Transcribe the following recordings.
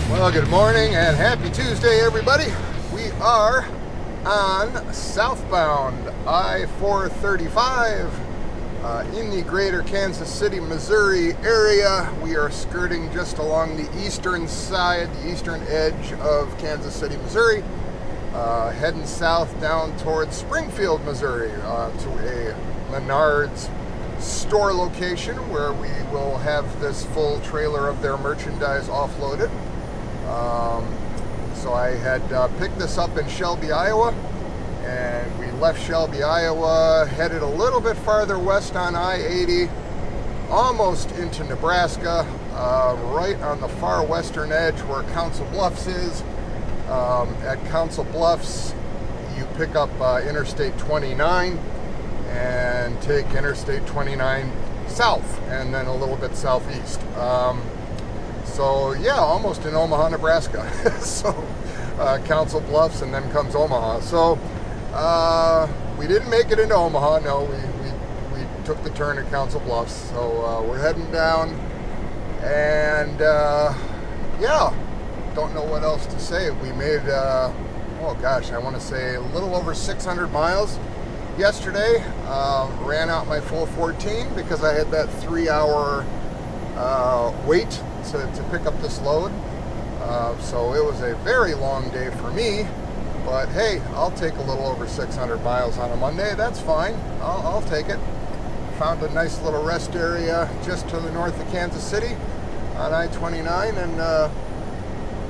Well, good morning and happy Tuesday, everybody. We are on southbound I-435 in the greater Kansas City, Missouri area. We are skirting just along the eastern side, the eastern edge of Kansas City, Missouri, heading south down towards Springfield, Missouri, to a Menards store location where we will have this full trailer of their merchandise offloaded. So I had picked this up in Shelby, Iowa, and we left Shelby, Iowa, headed a little bit farther west on I-80, almost into Nebraska, right on the far western edge where Council Bluffs is. At Council Bluffs, you pick up Interstate 29 and take Interstate 29 south and then a little bit southeast. So yeah, almost in Omaha, Nebraska. So Council Bluffs and then comes Omaha. So we didn't make it into Omaha. No, we took the turn at Council Bluffs. So we're heading down, and yeah, don't know what else to say. We made oh gosh, I want to say a little over 600 miles yesterday. Ran out my full 14 because I had that 3-hour wait to pick up this load. So it was a very long day for me, but hey, I'll take a little over 600 miles on a Monday. That's fine. I'll take it. Found a nice little rest area just to the north of Kansas City on I-29, and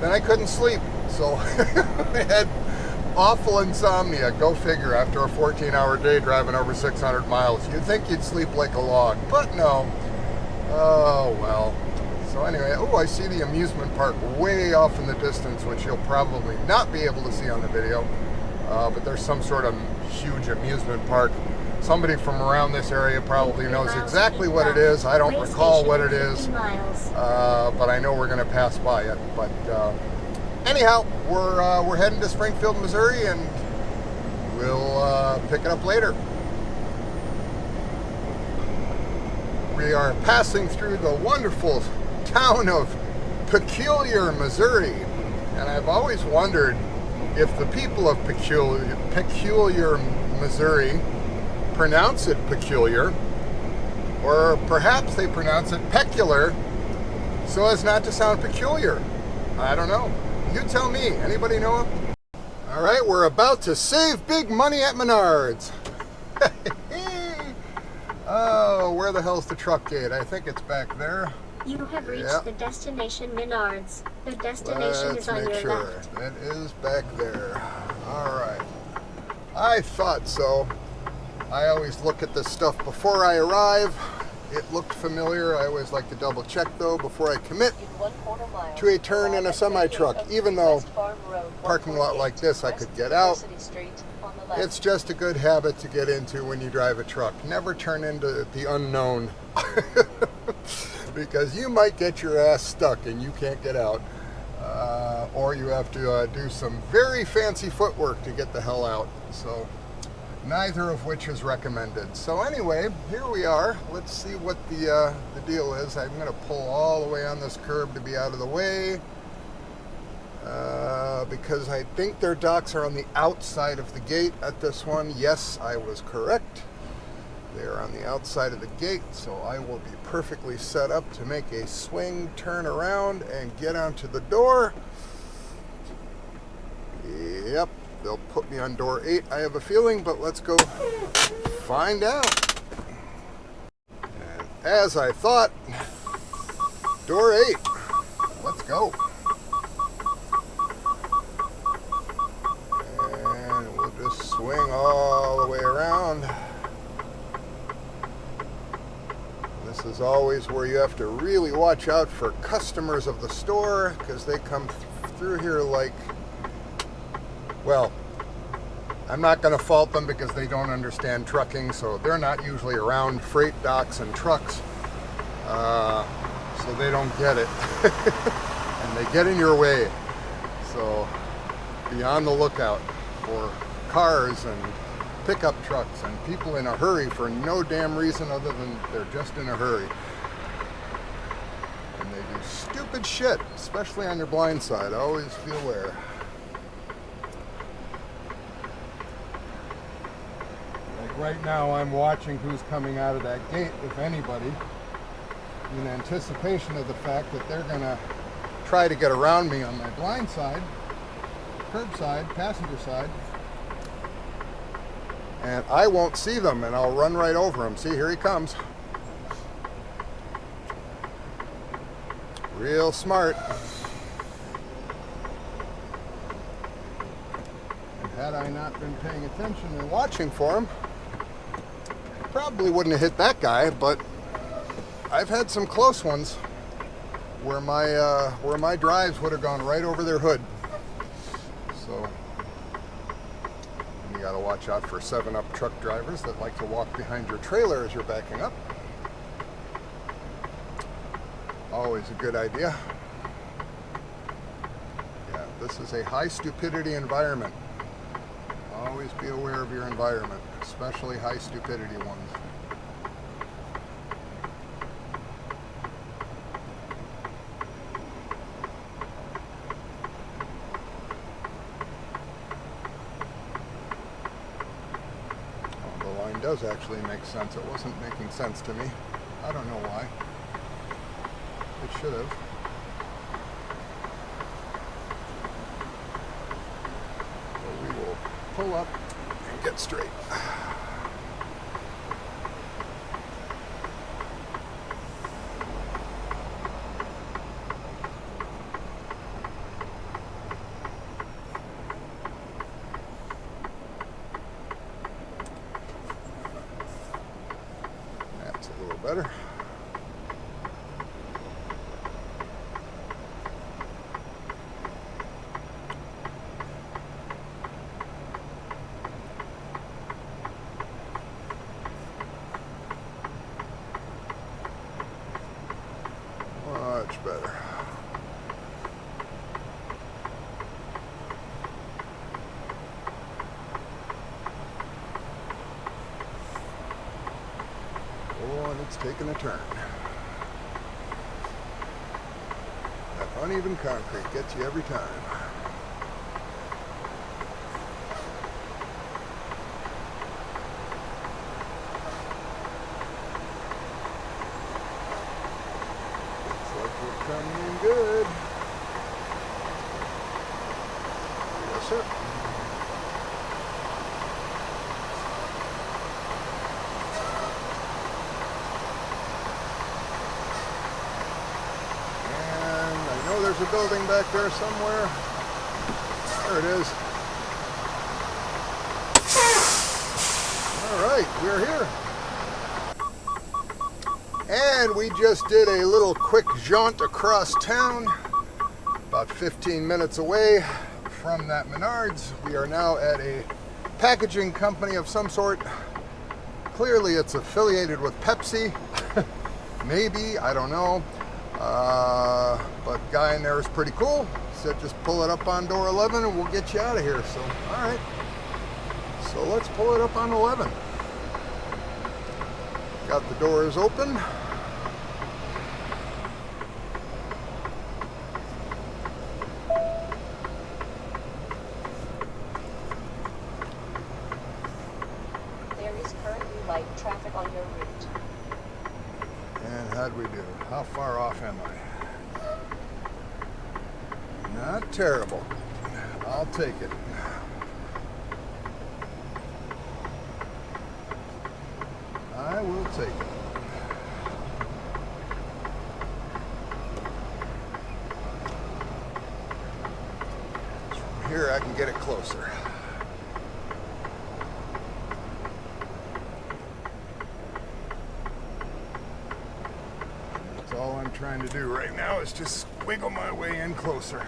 then I couldn't sleep. So I had awful insomnia. Go figure, after a 14-hour day driving over 600 miles. You'd think you'd sleep like a log, but no. Oh, well. So anyway, oh, I see the amusement park way off in the distance, which you'll probably not be able to see on the video. But there's some sort of huge amusement park. Somebody from around this area probably knows exactly what it is. I don't recall what it is, but I know we're going to pass by it. But anyhow, we're heading to Springfield, Missouri, and we'll pick it up later. We are passing through the wonderful town of Peculiar, Missouri, and I've always wondered if the people of Peculiar, Missouri pronounce it peculiar, or perhaps they pronounce it peculiar so as not to sound peculiar. I don't know. You tell me. Anybody know? All right, we're about to save big money at Menards. Oh, where the hell's the truck gate? I think it's back there. You have reached the destination Menards. The destination is on your left. It is back there. All right. I thought so. I always look at this stuff before I arrive. It looked familiar. I always like to double check though before I commit to a turn in a semi-truck. Even though parking lot like this I could get out, it's just a good habit to get into when you drive a truck. Never turn into the unknown. Because you might get your ass stuck and you can't get out. Or you have to do some very fancy footwork to get the hell out. So neither of which is recommended. So anyway, here we are. Let's see what the deal is. I'm going to pull all the way on this curb to be out of the way. Because I think their docks are on the outside of the gate at this one. Yes, I was correct. They are on the outside of the gate, so I will be perfectly set up to make a swing, turn around, and get onto the door. Yep, they'll put me on door 8, I have a feeling, but let's go find out. And as I thought, door 8. Let's go. And we'll just swing all the way around. This is always where you have to really watch out for customers of the store, because they come through here like, well, I'm not going to fault them because they don't understand trucking, so they're not usually around freight docks and trucks, so they don't get it. And they get in your way. So be on the lookout for cars and pickup trucks and people in a hurry for no damn reason other than they're just in a hurry. And they do stupid stupid shit, especially on your blind side. Always be aware. Like right now, I'm watching who's coming out of that gate, if anybody, in anticipation of the fact that they're gonna try to get around me on my blind side, curb side, passenger side, and I won't see them, and I'll run right over him. See, here he comes. Real smart. And had I not been paying attention and watching for him, I probably wouldn't have hit that guy, but I've had some close ones where my drives would have gone right over their hood. So you got to watch out for 7-Up truck drivers that like to walk behind your trailer as you're backing up. Always a good idea. Yeah, this is a high stupidity environment. Always be aware of your environment, especially high stupidity ones. Oh, the line does actually make sense. It wasn't making sense to me. I don't know why. It should have. So we will pull up and get straight. That's a little better. Much better. Oh, and it's taking a turn. That uneven concrete gets you every time. Coming in good. Yes, sir. And I know there's a building back there somewhere. There it is. All right, we're here. And we just did a little quick jaunt across town, about 15 minutes away from that Menards. We are now at a packaging company of some sort. Clearly it's affiliated with Pepsi. Maybe, I don't know. But guy in there is pretty cool. Said just pull it up on door 11 and we'll get you out of here. So, all right. So let's pull it up on 11. Got the doors open. There is currently light traffic on your route. And how'd we do? How far off am I? Not terrible. I'll take it. I will take it. From here I can get it closer. That's all I'm trying to do right now is just wiggle my way in closer.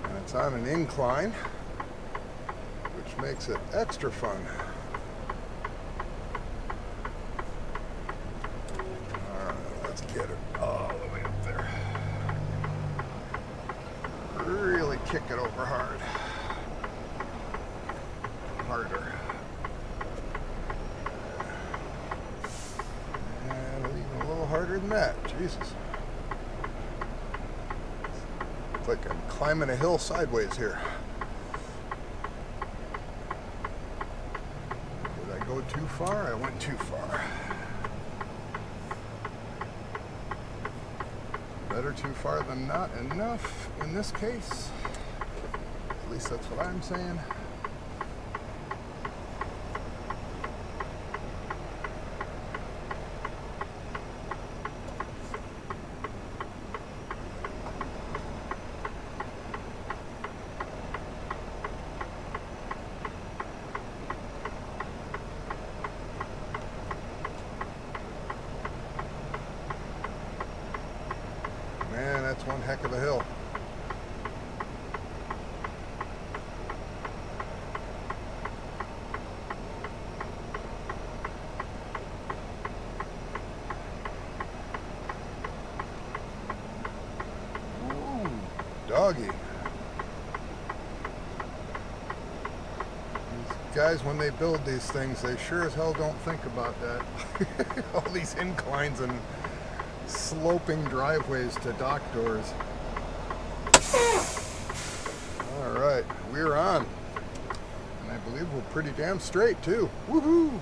And it's on an incline, which makes it extra fun. Get it all the way up there. Really kick it over hard. Harder. And even a little harder than that. Jesus. It's like I'm climbing a hill sideways here. Did I go too far? I went too far. Better too far than not enough in this case. At least that's what I'm saying. Man, that's one heck of a hill. Ooh, doggy. These guys, when they build these things, they sure as hell don't think about that. All these inclines and sloping driveways to dock doors. All right, we're on. And I believe we're pretty damn straight too. Woohoo!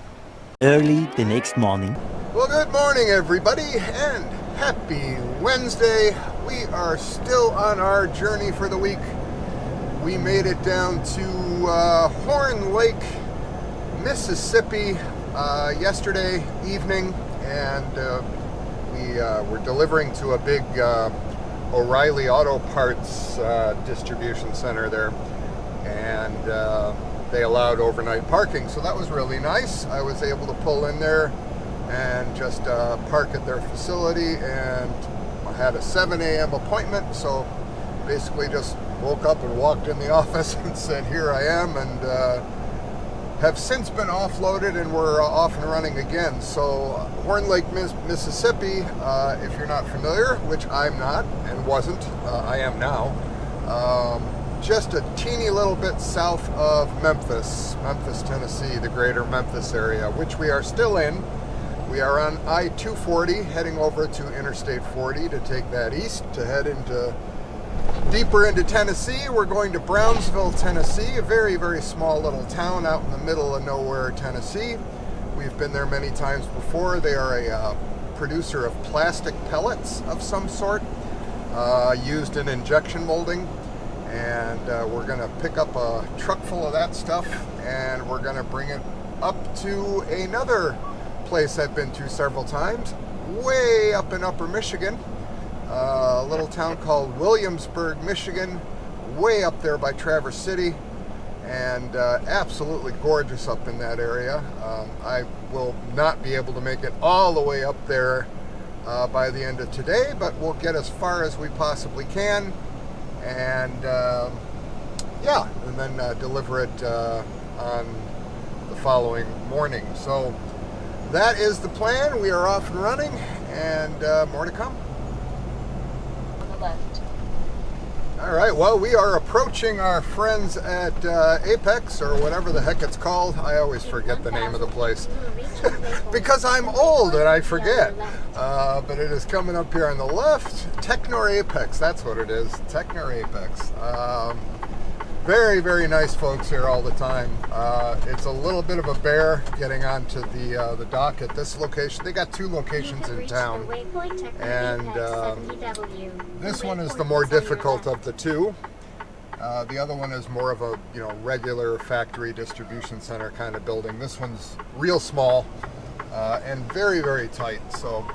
Early the next morning. Well, good morning everybody and happy Wednesday. We are still on our journey for the week. We made it down to Horn Lake, Mississippi yesterday evening, and we were delivering to a big O'Reilly Auto Parts distribution center there, and they allowed overnight parking, so that was really nice. I was able to pull in there and just park at their facility, and I had a 7 a.m. appointment, so basically just woke up and walked in the office and said, here I am, and have since been offloaded, and we're off and running again. So Horn Lake, Mississippi, if you're not familiar, which I'm not and wasn't, I am now, just a teeny little bit south of Memphis, Tennessee, the greater Memphis area, which we are still in. We are on I-240 heading over to Interstate 40 to take that east to head into deeper into Tennessee. We're going to Brownsville, Tennessee, a very, very small little town out in the middle of nowhere, Tennessee. We've been there many times before. They are a producer of plastic pellets of some sort, used in injection molding. And we're going to pick up a truck full of that stuff, and we're going to bring it up to another place I've been to several times, way up in Upper Michigan. A little town called Williamsburg, Michigan, way up there by Traverse City, and absolutely gorgeous up in that area. I will not be able to make it all the way up there by the end of today, but we'll get as far as we possibly can, and yeah, and then deliver it on the following morning. So that is the plan. We are off and running, and more to come. Left. All right, well, we are approaching our friends at Apex, or whatever the heck it's called. I always forget the name of the place because I'm old and I forget. But it is coming up here on the left. Technor Apex, that's what it is. Technor Apex. Very, very nice folks here all the time. It's a little bit of a bear getting onto the dock at this location. They got two locations in town, and this one is the more difficult of the two. The other one is more of a regular factory distribution center kind of building. This one's real small and very, very tight. So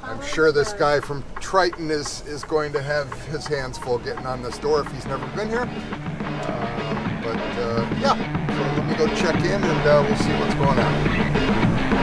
I'm sure this guy from Triton is going to have his hands full getting on this door if he's never been here. But yeah, so let me go check in, and we'll see what's going on.